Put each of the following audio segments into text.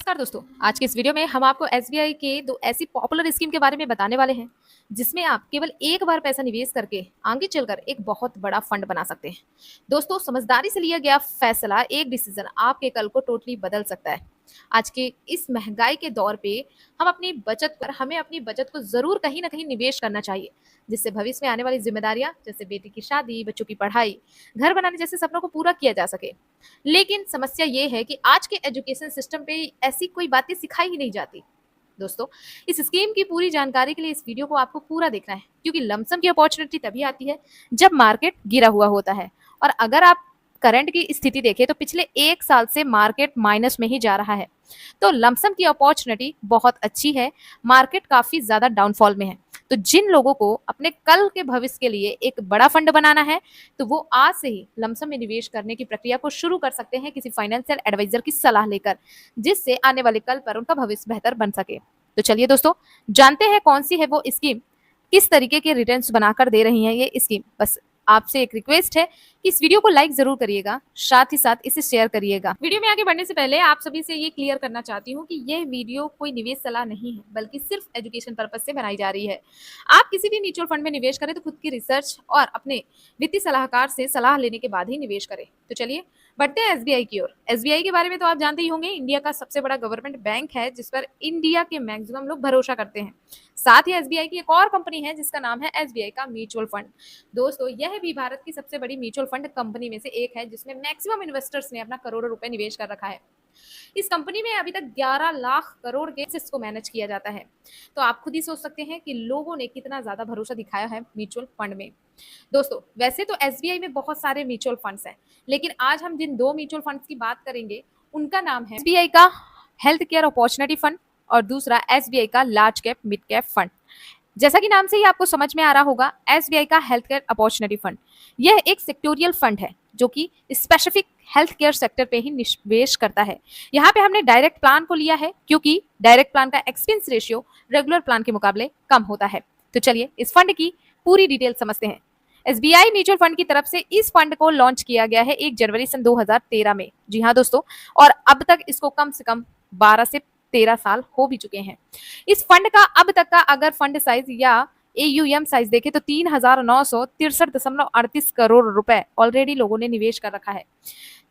नमस्कार दोस्तों। आज के इस वीडियो में हम आपको एसबीआई के दो ऐसी पॉपुलर स्कीम के बारे में बताने वाले हैं जिसमें आप केवल एक बार पैसा निवेश करके आगे चलकर एक बहुत बड़ा फंड बना सकते हैं। दोस्तों, समझदारी से लिया गया फैसला, एक डिसीजन आपके कल को टोटली बदल सकता है। आज के इस महंगाई के दौर पे हमें अपनी बचत को जरूर कहीं ना कहीं निवेश करना चाहिए, जिससे भविष्य में आने वाली जिम्मेदारियां जैसे बेटी की शादी, बच्चों की पढ़ाई, घर बनाने जैसे सपनों को पूरा किया जा सके। लेकिन समस्या ये है कि आज के एजुकेशन सिस्टम पे ऐसी कोई बातें सिखाई ही नहीं जाती। दोस्तों, इस स्कीम की पूरी जानकारी के लिए इस वीडियो को आपको पूरा देखना है, क्योंकि लमसम की अपॉर्चुनिटी तभी आती है जब मार्केट गिरा हुआ होता है। और अगर आप करंट की स्थिति देखें तो पिछले एक साल से मार्केट माइनस में ही जा रहा है। तो लमसम की अपॉर्चुनिटी बहुत अच्छी है, मार्केट काफी ज्यादा डाउनफॉल में है। तो जिन लोगों को अपने कल के भविष्य के लिए एक बड़ा फंड बनाना है, तो वो आज से ही लमसम में निवेश करने की प्रक्रिया को शुरू कर सकते हैं, किसी फाइनेंशियल एडवाइजर की सलाह लेकर, जिससे आने वाले कल पर उनका भविष्य बेहतर बन सके। तो चलिए दोस्तों, जानते हैं कौन सी है वो स्कीम, किस तरीके के रिटर्न्स बनाकर दे रही है ये स्कीम। बस आपसे एक रिक्वेस्ट है कि इस वीडियो को लाइक जरूर करिएगा, साथ ही साथ इसे शेयर करिएगा। वीडियो में आगे बढ़ने से पहले आप सभी से ये क्लियर करना चाहती हूँ कि यह वीडियो कोई निवेश सलाह नहीं है, बल्कि सिर्फ एजुकेशन पर्पज से बनाई जा रही है। आप किसी भी म्यूचुअल फंड में निवेश करें तो खुद की रिसर्च और अपने वित्तीय सलाहकार से सलाह लेने के बाद ही निवेश करें। तो चलिए बढ़ते हैं एसबीआई की ओर। एसबीआई के बारे में तो आप जानते ही होंगे, इंडिया का सबसे बड़ा गवर्नमेंट बैंक है जिस पर इंडिया के मैक्सिमम लोग भरोसा करते हैं। साथ ही एसबीआई की एक और कंपनी है जिसका नाम है एसबीआई का म्यूचुअल फंड। दोस्तों, यह भी भारत की सबसे बड़ी म्यूचुअल फंड कंपनी में से एक है जिसमें मैक्सिमम इन्वेस्टर्स ने अपना करोड़ों रुपए निवेश कर रखा है। इस कंपनी में अभी तक 11 लाख करोड़ के assets को मैनेज किया जाता है। तो आप खुद ही सोच सकते हैं कि लोगों ने कितना ज्यादा भरोसा दिखाया है म्यूचुअल फंड में। दोस्तों, वैसे तो एसबीआई में बहुत सारे म्यूचुअल फंड्स हैं, लेकिन आज हम जिन दो म्यूचुअल फंड्स की बात करेंगे उनका नाम है एसबीआई का हेल्थ केयर अपॉर्चुनिटी फंड और दूसरा एसबीआई का large cap mid cap fund. जैसा कि नाम से ही आपको समझ में आ रहा होगा, एसबीआई का हेल्थ केयर अपॉर्चुनिटी फंड यह एक सेक्टोरियल फंड है जो कि स्पेसिफिक हेल्थ केयर सेक्टर पे ही निवेश करता है। यहाँ पे हमने डायरेक्ट प्लान को लिया है क्योंकि डायरेक्ट प्लान का एक्सपेंस रेशियो रेगुलर प्लान के मुकाबले कम होता है। तो चलिए इस फंड की पूरी डिटेल समझते हैं। एसबीआई म्यूचुअल फंड की तरफ से इस फंड को लॉन्च किया गया है 1 जनवरी सन 2013 में। जी हाँ दोस्तों, और अब तक इसको कम से कम 12 से 13 साल हो भी चुके हैं। इस फंड का अब तक का अगर फंड साइज या एयूएम साइज देखें तो 3,963.38 करोड़ रुपए ऑलरेडी लोगों ने निवेश कर रखा है।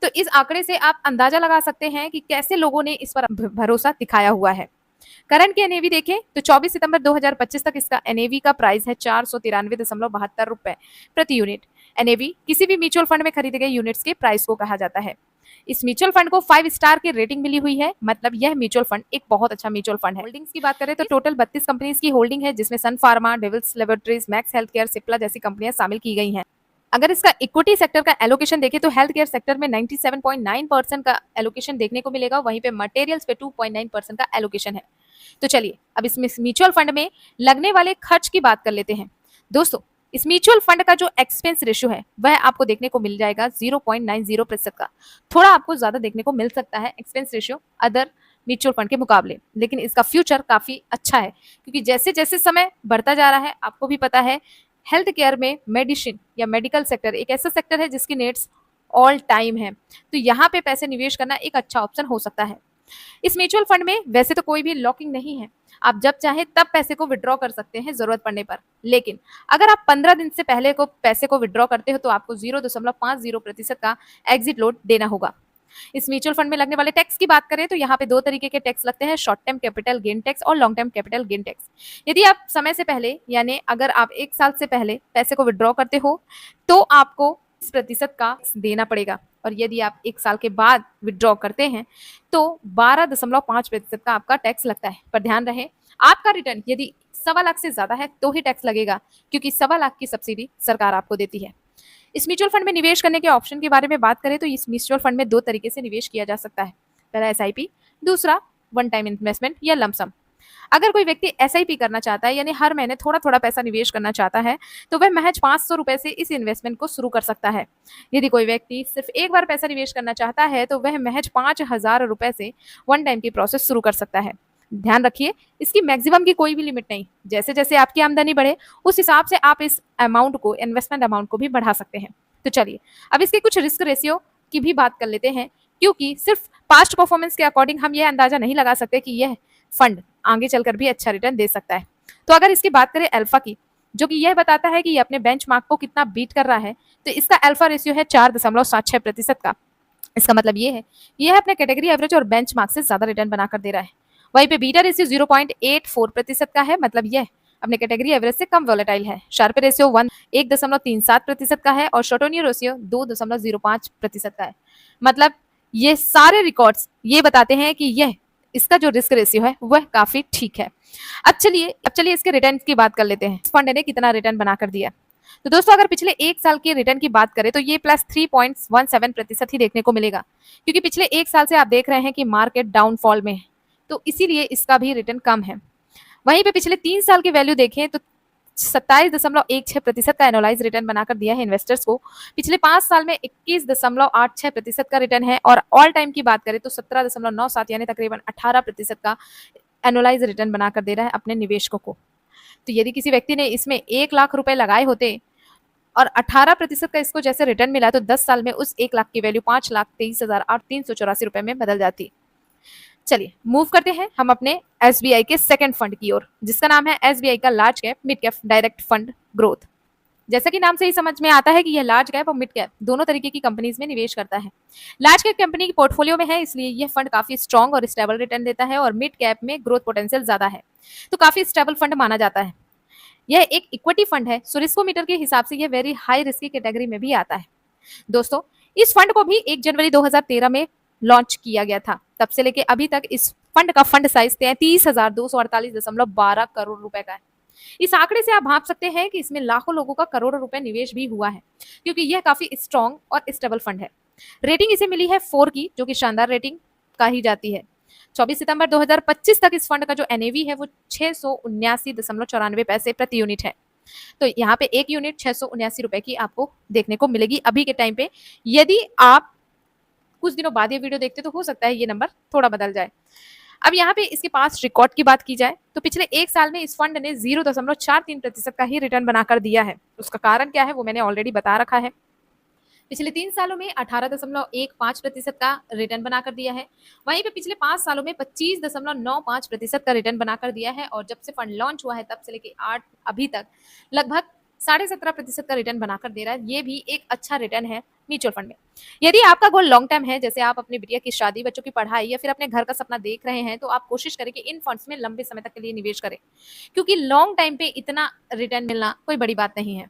तो इस आंकड़े से आप अंदाजा लगा सकते हैं कि कैसे लोगों ने इस पर भरोसा दिखाया हुआ है। करंट की एनएवी देखें तो 24 सितंबर 2025 तक इसका एनएवी का प्राइस है 493.72 रुपए प्रति यूनिट। एनएवी किसी भी म्यूचुअल फंड में खरीदे गए यूनिट्स के प्राइस को कहा जाता है। इस म्यूचुअल फंड को 5 स्टार की रेटिंग मिली हुई है, मतलब यह म्यूचुअल फंड एक बहुत अच्छा म्यूचुअल फंड है। होल्डिंग्स की बात करें तो टोटल 32 कंपनीज की होल्डिंग है, जिसमें Sun Pharma, Divi's laboratories, Max Healthcare केयर, सिप्ला जैसी कंपनियां शामिल की गई हैं। अगर इसका इक्विटी सेक्टर का एलोकेशन देखें तो हेल्थ केयर सेक्टर में 97.9% का एलोकेशन देखने को मिलेगा, वहीं पे मटेरियल्स पे 2.9% का एलोकेशन है। तो चलिए अब इस म्यूचुअल फंड में लगने वाले खर्च की बात कर लेते हैं। दोस्तों, इस म्यूचुअल फंड का जो एक्सपेंस रेशियो है वह आपको देखने को मिल जाएगा 0.90% का। थोड़ा आपको ज्यादा देखने को मिल सकता है expense ratio other mutual fund के मुकाबले, लेकिन इसका फ्यूचर काफी अच्छा है, क्योंकि जैसे जैसे समय बढ़ता जा रहा है, आपको भी पता है हेल्थ केयर में मेडिसिन या मेडिकल सेक्टर एक ऐसा सेक्टर है जिसकी नीड्स ऑल टाइम है। तो यहाँ पे पैसे निवेश करना एक अच्छा ऑप्शन हो सकता है। इस म्यूचुअल फंड में वैसे तो कोई भी लॉकिंग नहीं है, आप जब चाहे तब पैसे को विड्रॉ कर सकते हैं जरूरत पड़ने पर। लेकिन अगर आप 15 दिन से पहले को पैसे को विड्रॉ करते हो तो आपको 0.50% का एग्जिट लोड देना होगा। इस म्यूचुअल फंड में लगने वाले टैक्स की बात करें तो यहाँ पे दो तरीके के टैक्स लगते हैं, short term capital gain tax और long term capital gain tax. यदि आप समय से पहले यानी अगर आप 1 साल से पहले पैसे को विड्रॉ करते हो तो आपको 30% का देना पड़ेगा, और यदि आप 1 साल के बाद विड्रॉ करते हैं तो 12.5% का आपका टैक्स लगता है। पर ध्यान रहे, आपका रिटर्न यदि 1.25 लाख से ज्यादा है तो ही टैक्स लगेगा, क्योंकि 1.25 लाख की सब्सिडी सरकार आपको देती है। इस म्यूचुअल फंड में निवेश करने के ऑप्शन के बारे में बात करें तो इस म्यूचुअल फंड में दो तरीके से निवेश किया जा सकता है, पहला एसआईपी, दूसरा वन टाइम इन्वेस्टमेंट या लमसम। अगर कोई व्यक्ति एसआईपी करना चाहता है यानी हर महीने थोड़ा थोड़ा पैसा निवेश करना चाहता है तो वह महज 500 रुपए से इस इन्वेस्टमेंट को शुरू कर सकता है। यदि कोई व्यक्ति सिर्फ एक बार पैसा निवेश करना चाहता है तो वह महज 5,000 रुपए से वन टाइम की प्रोसेस शुरू कर सकता है। ध्यान रखिए, इसकी मैक्सिमम की कोई भी लिमिट नहीं, जैसे जैसे आपकी आमदनी बढ़े उस हिसाब से आप इस अमाउंट को, इन्वेस्टमेंट अमाउंट को भी बढ़ा सकते हैं। तो चलिए अब इसके कुछ रिस्क रेशियो की भी बात कर लेते हैं क्योंकि सिर्फ पास्ट परफॉर्मेंस के अकॉर्डिंग हम ये अंदाजा नहीं लगा सकते कि यह फंड आगे चलकर भी अच्छा रिटर्न दे सकता है। तो अगर इसकी बात करें अल्फा की, जो कि यह बताता है कि ये अपने बेंचमार्क को कितना बीट कर रहा है, तो इसका अल्फा रेशियो है 4.76% का। इसका मतलब ये है यह अपने कैटेगरी एवरेज और बेंचमार्क से ज्यादा रिटर्न बनाकर दे रहा है। वहीं पे बीटा रेशियो 0.84% का है, मतलब यह अपने कैटेगरी एवरेज से कम वोलेटाइल है। शार्प रेशियो 1.37% का है और शॉर्टोनियर रेशियो 2.05% का है। मतलब ये सारे रिकॉर्ड्स ये बताते हैं कि यह इसका जो रिस्क रेशियो है वह काफी ठीक है। अब चलिए इसके रिटर्न की बात कर लेते हैं। इस फंड ने कितना रिटर्न बनाकर दिया। तो दोस्तों अगर पिछले एक साल के रिटर्न की बात करें तो ये +3.17% ही देखने को मिलेगा, क्योंकि पिछले एक साल से आप देख रहे हैं कि मार्केट डाउनफॉल में है, तो इसीलिए इसका भी रिटर्न कम है। वहीं पे पिछले 3 साल की वैल्यू देखें तो 27.16% का एनुअलाइज रिटर्न बनाकर दिया है इन्वेस्टर्स को। पिछले 5 साल में 21.86% का रिटर्न है और ऑल टाइम की बात करें तो 17.97 यानी तकरीबन 18% का एनुअलाइज रिटर्न बनाकर दे रहा है अपने निवेशकों को। तो यदि किसी व्यक्ति ने इसमें 1 लाख रुपए लगाए होते और 18% का इसको जैसे रिटर्न मिला, तो 10 साल में उस 1 लाख की वैल्यू 5,23,384 में बदल जाती। चलिए मूव करते हैं हम अपने एसबीआई के सेकंड फंड की ओर, जिसका नाम है एसबीआई का large cap mid cap direct fund growth. जैसा कि नाम से ही समझ में आता है कि यह लार्ज कैप और मिड कैप दोनों तरीके की कंपनीज में निवेश करता है। लार्ज कैप कंपनी की पोर्टफोलियो में है, इसलिए यह फंड काफी स्ट्रॉन्ग और स्टेबल रिटर्न देता है, और मिड कैप में ग्रोथ पोटेंशियल ज्यादा है, तो काफी स्टेबल फंड माना जाता है। यह एक इक्विटी फंड है, सो रिस्कोमीटर के हिसाब से यह वेरी हाई रिस्क की कैटेगरी में भी आता है। दोस्तों इस फंड को भी 1 जनवरी 2013 में लॉन्च किया गया था। तब से लेके अभी तक इस फंड का फंड साइज 33,248.12 करोड़ रुपए का है। इस आंकड़े से आप भाप सकते हैं कि इसमें लाखों लोगों का करोड़ों रुपए निवेश भी हुआ है, क्योंकि यह काफी स्ट्रॉन्ग और स्टेबल फंड है। रेटिंग इसे मिली है 4 की, जो कि शानदार रेटिंग कही जाती है। 24 सितंबर 2025 तक इस फंड का जो एनएवी है वो 679.94 प्रति यूनिट है। तो यहाँ पे एक यूनिट 679 रुपए की आपको देखने को मिलेगी अभी के टाइम पे। यदि आप कुछ दिनों बाद ये वीडियो देखते तो हो सकता है ये नंबर थोड़ा बदल जाए। अब यहाँ पे इसके पास रिकॉर्ड की बात की जाए तो पिछले एक साल में इस फंड ने 0.43% का ही रिटर्न बनाकर दिया है। उसका कारण क्या है वो मैंने ऑलरेडी बता रखा है। पिछले 3 सालों में 18.15% का रिटर्न बनाकर दिया है। वहीं पे पिछले 5 सालों में 25.95% का रिटर्न बनाकर दिया है, और जब से फंड लॉन्च हुआ है तब से लेके 8 अभी तक लगभग 17.5% का रिटर्न बनाकर दे रहा है। ये भी एक अच्छा रिटर्न है म्यूचुअल फंड में। यदि आपका गोल लॉन्ग टर्म है, जैसे आप अपनी बिटिया की शादी, बच्चों की पढ़ाई या फिर अपने घर का सपना देख रहे हैं, तो आप कोशिश करें कि इन फंड्स में लंबे समय तक के लिए निवेश करें, क्योंकि लॉन्ग टाइम पे इतना रिटर्न मिलना कोई बड़ी बात नहीं है।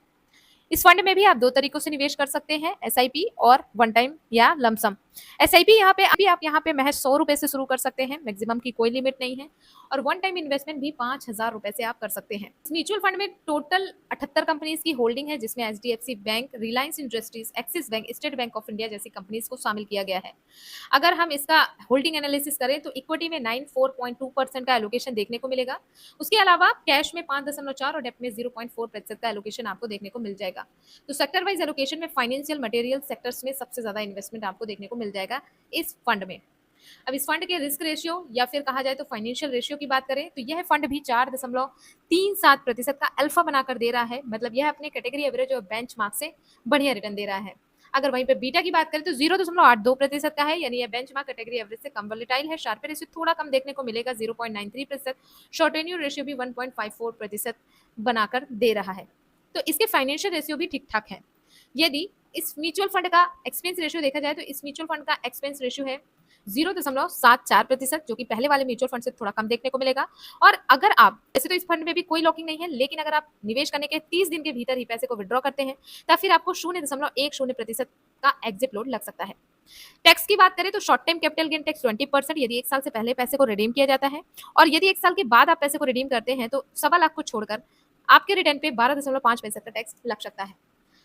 इस फंड में भी आप 2 तरीकों से निवेश कर सकते हैं, एसआईपी और वन टाइम या लमसम। एसआईपी यहाँ पे अभी आप यहाँ पे महज 100 रुपए से शुरू कर सकते हैं, मैक्सिमम की कोई लिमिट नहीं है, और वन टाइम इन्वेस्टमेंट भी 5,000 रुपए से आप कर सकते हैं। इस म्यूचुअल फंड में टोटल 78 कंपनीज की होल्डिंग है, जिसमें HDFC bank, Reliance industries, axis bank, state bank of India जैसी कंपनीज को शामिल किया गया है। अगर हम इसका होल्डिंग एनालिसिस करें तो इक्विटी में 94.2% का एलोकेशन देखने को मिलेगा। उसके अलावा कैश में 5.4 और डेट में 0.4% का एलोकेशन आपको देखने को मिल जाएगा। तो सेक्टर वाइज एलोकेशन में फाइनेंशियल मटेरियल सेक्टर्स में सबसे ज्यादा इन्वेस्टमेंट आपको देखने को मिल जाएगा इस फंड में। अब इस फंड के रिस्क रेशियो या फिर कहा जाए तो फाइनेंशियल रेशियो की बात करें तो यह फंड भी 4.37% का अल्फा बनाकर दे रहा है, मतलब यह अपने कैटेगरी एवरेज और बेंचमार्क से बढ़िया रिटर्न दे रहा है। अगर वहीं पे बीटा की बात करें तो 0.82% का है, यानी यह बेंचमार्क कैटेगरी एवरेज से कम वोलेटाइल है। शार्प रेशियो थोड़ा कम देखने को मिलेगा 0.93%। शॉर्ट टेन्यूर रेशियो भी 1.54% बनाकर दे रहा है। तो इसके फाइनेंशियल रेशियो भी ठीक ठाक है। यदि इस म्यूचुअल फंड का एक्सपेंस रेशियो देखा जाए तो इस म्यूचुअल फंड का एक्सपेंस रेशियो है 0.74%, जो कि पहले वाले म्यूचुअल फंड से थोड़ा कम देखने को मिलेगा। और अगर आप वैसे तो इस फंड में भी कोई लॉकिंग नहीं है, लेकिन अगर आप निवेश करने के 30 दिन के भीतर ही पैसे को विड्रॉ करते हैं तब फिर आपको 0.10% का एग्जिट लोड लग सकता है। टैक्स की बात करें तो short time capital gain tax 20% यदि 1 साल से पहले पैसे को रिडीम किया जाता है, और यदि 1 साल के बाद आप पैसे को रिडीम करते हैं तो 1.25 लाख को छोड़कर आपके रिटर्न पे 12.5% का टैक्स लग सकता है।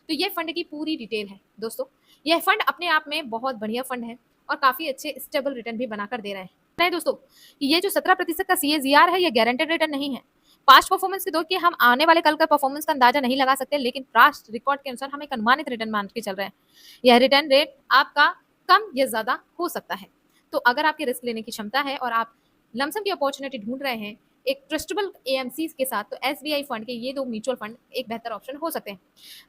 तो ये फंड की पूरी डिटेल है दोस्तों। यह फंड अपने आप में बहुत बढ़िया फंड है और काफी अच्छे स्टेबल रिटर्न भी बनाकर दे रहे हैं दोस्तों। ये जो 17% का CAGR है, यह गारंटेड रिटर्न नहीं है। पास्ट परफॉर्मेंस के दो कि हम आने वाले कल का परफॉर्मेंस का अंदाजा नहीं लगा सकते, लेकिन पास्ट रिकॉर्ड के अनुसार हम एक अनुमानित रिटर्न मान के चल रहे हैं। यह रिटर्न रेट आपका कम या ज्यादा हो सकता है। तो अगर आपकी रिस्क लेने की क्षमता है और आप लमसम की अपॉर्चुनिटी ढूंढ रहे हैं एक ट्रस्टेबल एएमसी के साथ, तो एसबीआई फंड के ये 2 म्यूचुअल फंड एक बेहतर ऑप्शन हो सकते हैं।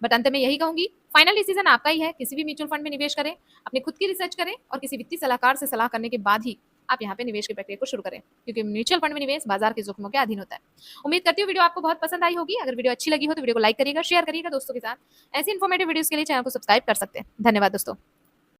बट अंत में यही कहूँगी, फाइनल डिसीजन आपका ही है। किसी भी म्यूचुअल फंड में निवेश करें, अपनी खुद की रिसर्च करें और किसी वित्तीय सलाहकार से सलाह करने के बाद ही आप यहाँ पे निवेश की प्रक्रिया को शुरू करें, क्योंकि म्यूचुअल फंड में निवेश बाजार के जोखिमों के अधीन होता है। उम्मीद करती हूँ वीडियो आपको बहुत पसंद आई होगी। अगर वीडियो अच्छी लगी हो तो वीडियो को लाइक करिएगा, शेयर करिएगा दोस्तों के साथ। ऐसी इन्फॉर्मेटिव वीडियोस के लिए चैनल को सब्सक्राइब कर सकते हैं। धन्यवाद दोस्तों।